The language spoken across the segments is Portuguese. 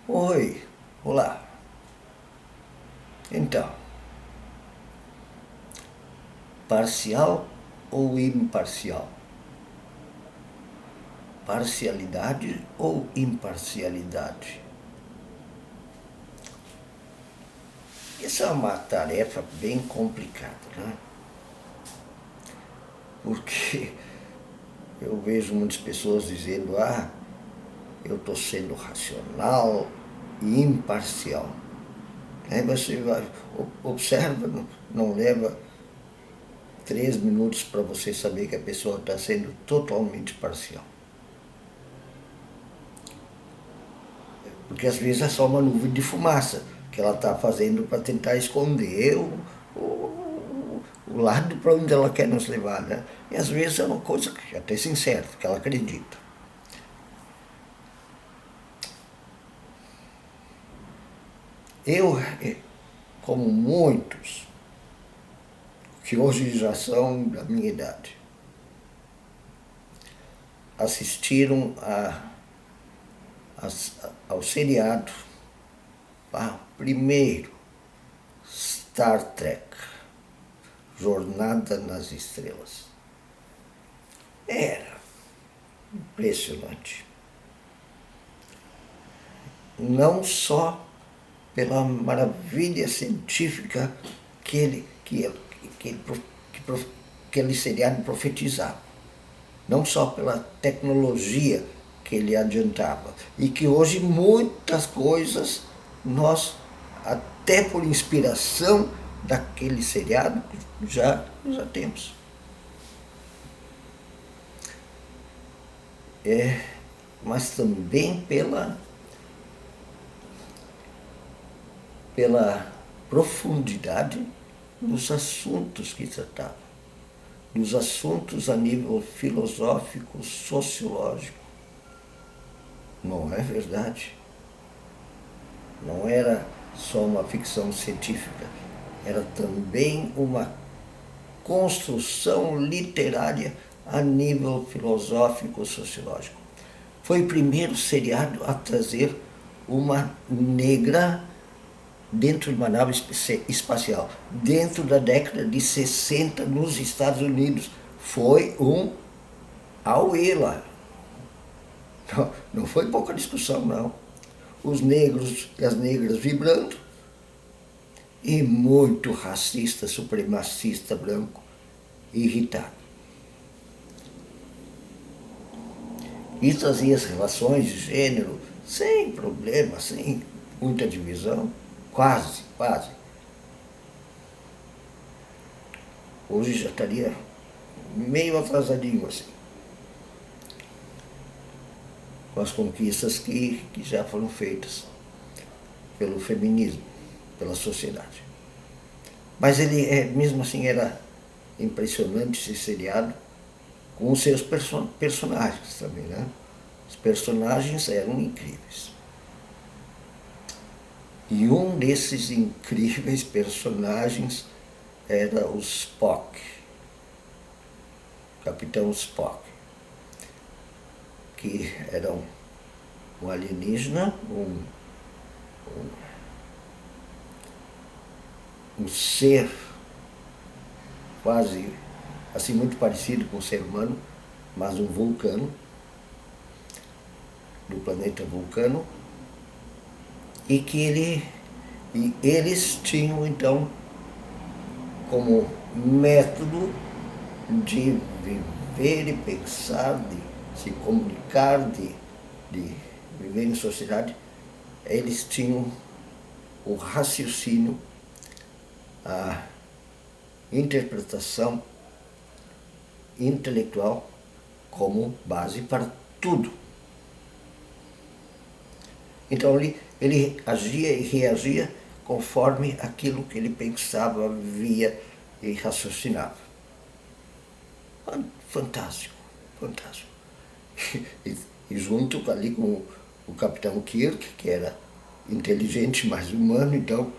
Oi, olá. Então, parcial ou imparcial? Parcialidade ou imparcialidade? Isso é uma tarefa bem complicada, né? Porque eu vejo muitas pessoas dizendo, eu estou sendo racional e imparcial. Aí você vai, observa, não leva 3 minutos para você saber que a pessoa está sendo totalmente parcial. Porque às vezes é só uma nuvem de fumaça que ela está fazendo para tentar esconder o lado para onde ela quer nos levar, né? E às vezes é uma coisa que até sincera, que ela acredita. Eu, como muitos, que hoje já são da minha idade, assistiram ao seriado, primeiro, Star Trek, Jornada nas Estrelas. Era impressionante. Não só pela maravilha científica que ele seriado profetizava, não só pela tecnologia que ele adiantava, e que hoje muitas coisas nós, até por inspiração daquele seriado, já temos. Mas também pela profundidade dos assuntos que tratava, dos assuntos a nível filosófico, sociológico. Não é verdade? Não era só uma ficção científica, era também uma construção literária a nível filosófico, sociológico. Foi o primeiro seriado a trazer uma negra dentro de uma nave espacial, dentro da década de 60 nos Estados Unidos. Foi um auê lá. Não foi pouca discussão, não. Os negros e as negras vibrando, e muito racista, supremacista branco, irritado. E trazia as relações de gênero sem problema, sem muita divisão, quase. Hoje já estaria meio atrasadinho assim, com as conquistas que já foram feitas pelo feminismo, pela sociedade. Mas ele, mesmo assim, era impressionante esse seriado, com os seus personagens também, né? Os personagens eram incríveis. E um desses incríveis personagens era o Spock, Capitão Spock, que era um alienígena, um ser quase assim muito parecido com o ser humano, mas um vulcano, do planeta Vulcano, e eles tinham então como método de viver e pensar, de se comunicar, de viver em sociedade, eles tinham o raciocínio, a interpretação intelectual como base para tudo. Então ele agia e reagia conforme aquilo que ele pensava, via e raciocinava. Fantástico. E junto ali com o Capitão Kirk, que era inteligente, mas humano, então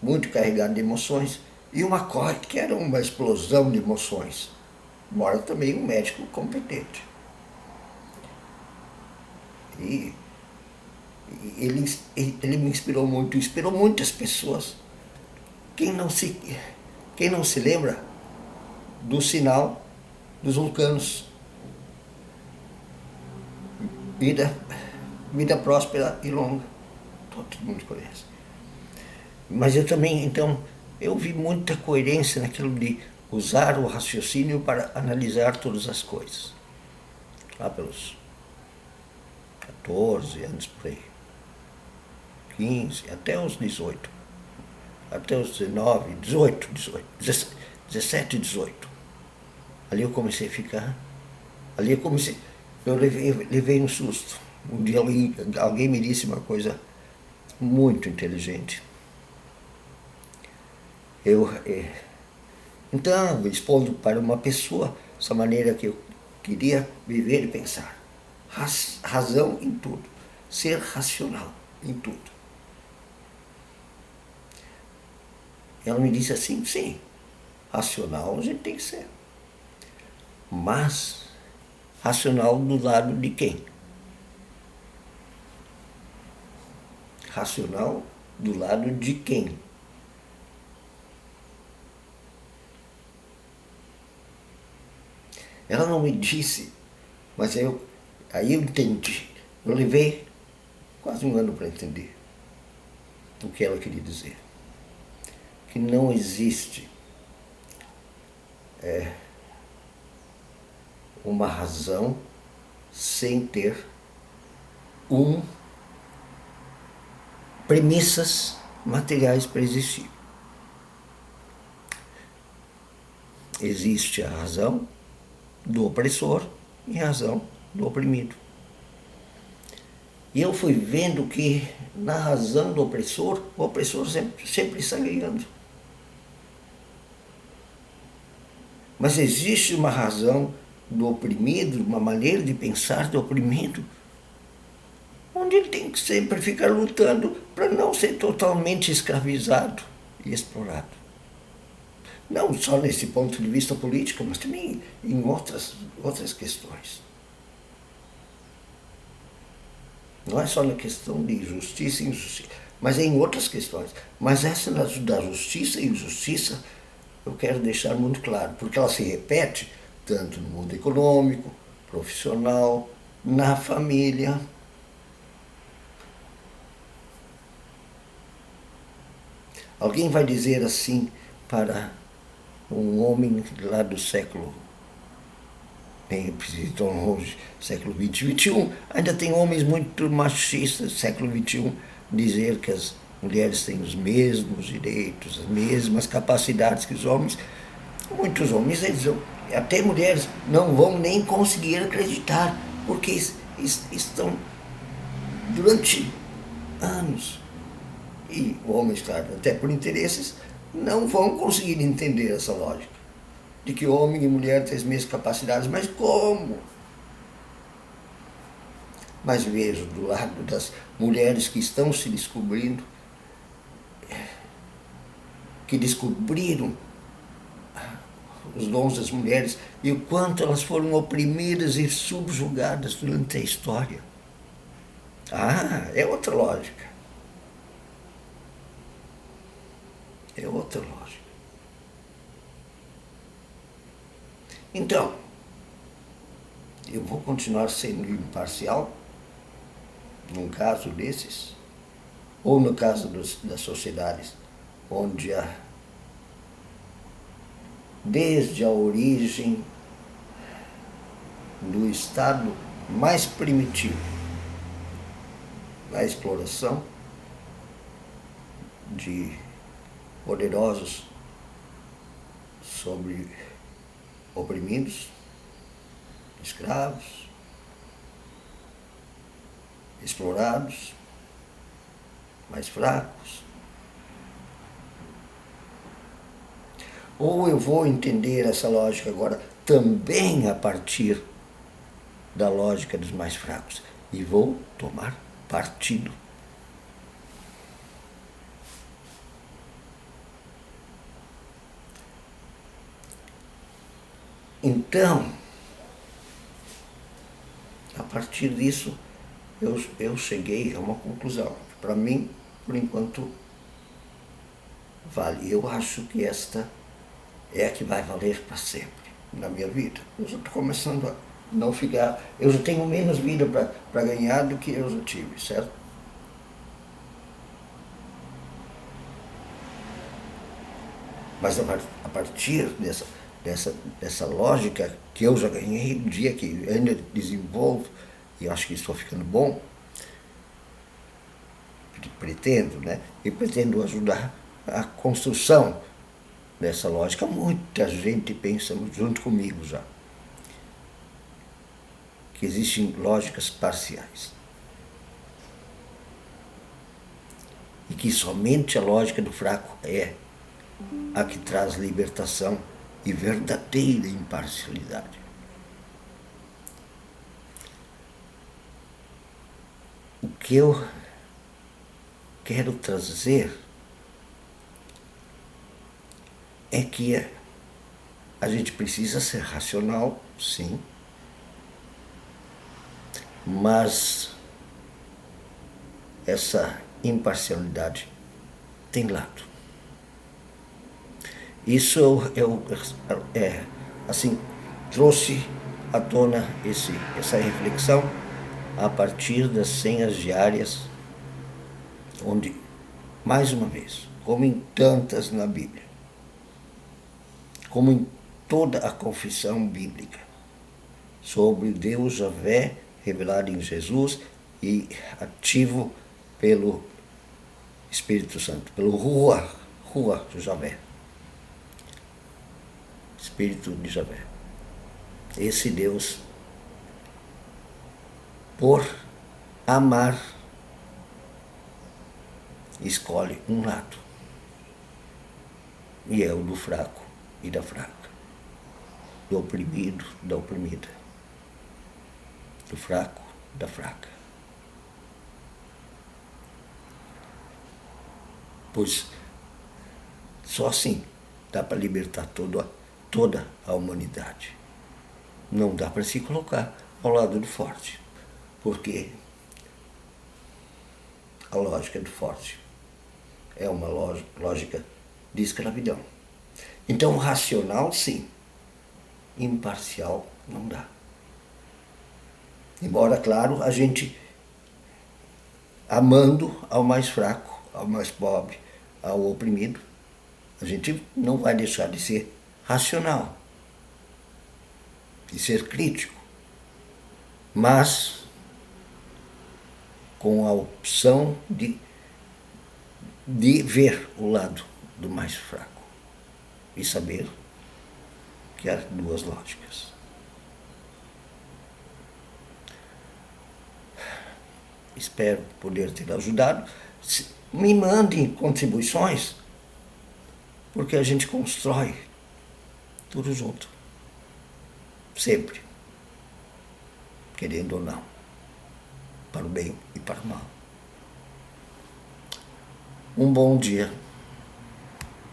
muito carregado de emoções, e o McCoy, que era uma explosão de emoções, embora também um médico competente. E ele me inspirou muitas pessoas. Quem não se lembra do sinal dos vulcanos? Vida próspera e longa. Todo mundo conhece. Mas eu também, então, eu vi muita coerência naquilo de usar o raciocínio para analisar todas as coisas. Lá pelos 14 anos por aí. 15, até os 18. Até os 19, 18, 17, 18. Ali eu comecei a ficar. Eu levei um susto. Um dia alguém me disse uma coisa muito inteligente. Então, expondo para uma pessoa essa maneira que eu queria viver e pensar. Razão em tudo. Ser racional em tudo. Ela me disse assim, sim, racional a gente tem que ser. Mas, racional do lado de quem? Racional do lado de quem? Ela não me disse, mas aí eu entendi. Eu levei quase um ano para entender o que ela queria dizer. Que não existe uma razão sem ter premissas materiais para existir. Existe a razão do opressor e a razão do oprimido. E eu fui vendo que na razão do opressor, o opressor sempre está ganhando. Mas existe uma razão do oprimido, uma maneira de pensar do oprimido, onde ele tem que sempre ficar lutando para não ser totalmente escravizado e explorado. Não só nesse ponto de vista político, mas também em outras questões. Não é só na questão de justiça e injustiça, mas é em outras questões. Mas essa da justiça e injustiça, eu quero deixar muito claro, porque ela se repete tanto no mundo econômico, profissional, na família. Alguém vai dizer assim para um homem lá do século, nem precisa tão longe, século XX, XXI, ainda tem homens muito machistas, século XXI, dizer que as mulheres têm os mesmos direitos, as mesmas capacidades que os homens. Muitos homens, até mulheres, não vão nem conseguir acreditar, porque estão durante anos, e homens, claro, até por interesses, não vão conseguir entender essa lógica de que homem e mulher têm as mesmas capacidades. Mas como? Mas vejo do lado das mulheres que estão se descobrindo, que descobriram os dons das mulheres e o quanto elas foram oprimidas e subjugadas durante a história. É outra lógica. É outra lógica. Então, eu vou continuar sendo imparcial num caso desses, ou no caso das sociedades onde desde a origem do estado mais primitivo, da exploração de poderosos sobre oprimidos, escravos, explorados, mais fracos. Ou eu vou entender essa lógica agora também a partir da lógica dos mais fracos e vou tomar partido. Então, a partir disso, eu cheguei a uma conclusão. Para mim, por enquanto, vale. Eu acho que esta é a que vai valer para sempre na minha vida. Eu já estou começando a não ficar... Eu já tenho menos vida para ganhar do que eu já tive, certo? Mas a partir dessa lógica que eu já ganhei, no dia que ainda desenvolvo, e acho que estou ficando bom, pretendo, né? E pretendo ajudar a construção dessa lógica. Muita gente pensa junto comigo já que existem lógicas parciais e que somente a lógica do fraco é a que traz libertação e verdadeira imparcialidade. O que eu quero trazer é que a gente precisa ser racional, sim, mas essa imparcialidade tem lado. Isso eu assim, trouxe à tona essa reflexão a partir das senhas diárias, onde, mais uma vez, como em tantas na Bíblia, como em toda a confissão bíblica, sobre Deus Javé revelado em Jesus e ativo pelo Espírito Santo, pelo Ruach Javé, Espírito de Javé. Esse Deus, por amar, escolhe um lado, e é o do fraco e da fraca, do oprimido, da oprimida, do fraco, da fraca. Pois só assim dá para libertar toda a humanidade. Não dá para se colocar ao lado do forte, porque a lógica do forte é uma lógica de escravidão. Então, racional, sim. Imparcial, não dá. Embora, claro, a gente, amando ao mais fraco, ao mais pobre, ao oprimido, a gente não vai deixar de ser racional, de ser crítico, mas com a opção de ver o lado do mais fraco e saber que há duas lógicas. Espero poder ter ajudado. Me mandem contribuições, porque a gente constrói tudo junto. Sempre. Querendo ou não. Para o bem e para o mal. Um bom dia.